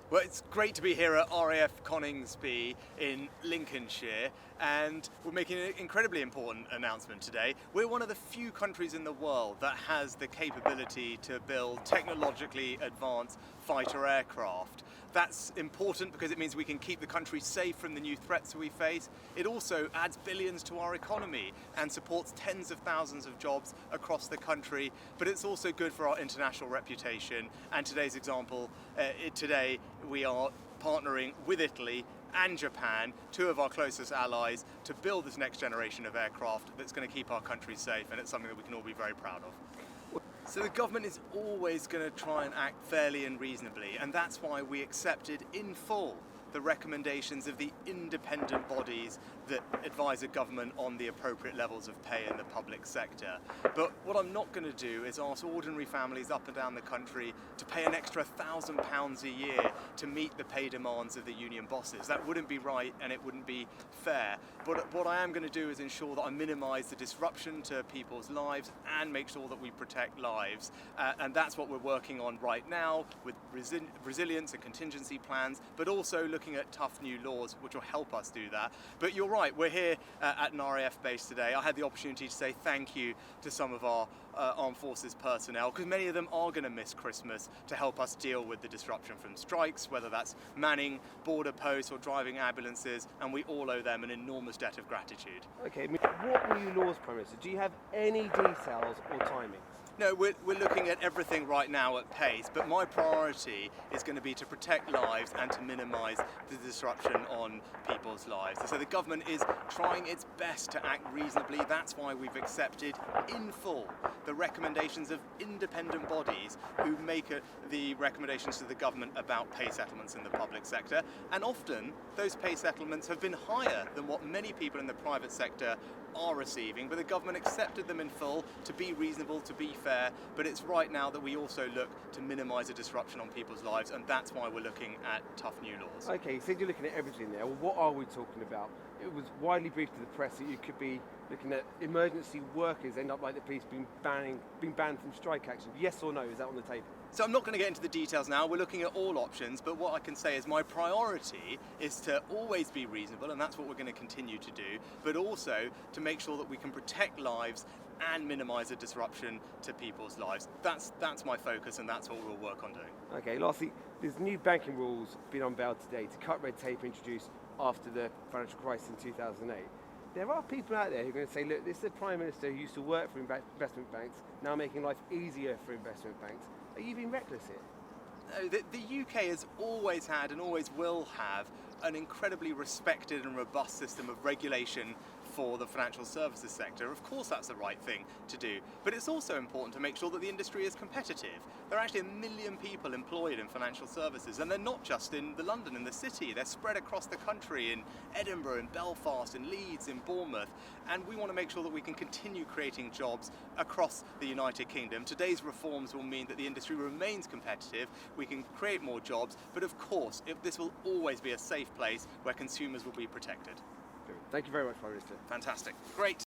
Well, it's great to be here at RAF Coningsby in Lincolnshire, and we're making an incredibly important announcement today. We're one of the few countries in the world that has the capability to build technologically advanced fighter aircraft. That's important because it means we can keep the country safe from the new threats we face. It also adds billions to our economy and supports tens of thousands of jobs across the country, but it's also good for our international reputation. And today's example, today we are partnering with Italy and Japan, two of our closest allies, to build this next generation of aircraft that's going to keep our country safe, and it's something that we can all be very proud of. So the government is always going to try and act fairly and reasonably, and that's why we accepted in full the recommendations of the independent bodies that advise a government on the appropriate levels of pay in the public sector. But what I'm not going to do is ask ordinary families up and down the country to pay an extra £1,000 a year to meet the pay demands of the union bosses. That wouldn't be right and it wouldn't be fair. But what I am going to do is ensure that I minimise the disruption to people's lives and make sure that we protect lives. And that's what we're working on right now with resilience and contingency plans, but also looking at tough new laws which will help us do that. But you're right, we're here at an RAF base today. I had the opportunity to say thank you to some of our armed forces personnel, because many of them are going to miss Christmas, to help us deal with the disruption from strikes, whether that's manning border posts or driving ambulances, and we all owe them an enormous debt of gratitude. Okay, what new laws, Prime Minister? Do you have any details or timings? No, we're looking at everything right now at pace, but my priority is going to be to protect lives and to minimise the disruption on people's lives. So the government is trying its best to act reasonably. That's why we've accepted in full the recommendations of independent bodies who make the recommendations to the government about pay settlements in the public sector. And often those pay settlements have been higher than what many people in the private sector are receiving, but the government accepted them in full to be reasonable, to be fair. But it's right now that we also look to minimise the disruption on people's lives, and that's why we're looking at tough new laws. Okay, you said you're looking at everything there. Well, what are we talking about? It was widely briefed to the press that you could be looking at emergency workers end up like the police being banned from strike action. Yes or no? Is that on the table? So I'm not going to get into the details now. We're looking at all options, but what I can say is my priority is to always be reasonable, and that's what we're going to continue to do, but also to make sure that we can protect lives and minimise the disruption to people's lives. That's my focus, and that's what we'll work on doing. Okay, lastly, there's new banking rules being unveiled today to cut red tape introduced after the financial crisis in 2008. There are people out there who are going to say, look, this is a Prime Minister who used to work for investment banks, now making life easier for investment banks. Are you being reckless here? No, the UK has always had and always will have an incredibly respected and robust system of regulation for the financial services sector. Of course that's the right thing to do, but it's also important to make sure that the industry is competitive. There are actually 1 million people employed in financial services, and they're not just in London and the city, they're spread across the country in Edinburgh, in Belfast, in Leeds, in Bournemouth, and we want to make sure that we can continue creating jobs across the United Kingdom. Today's reforms will mean that the industry remains competitive, we can create more jobs, but of course this will always be a safe place where consumers will be protected. Thank you very much, Prime Minister. Fantastic. Great.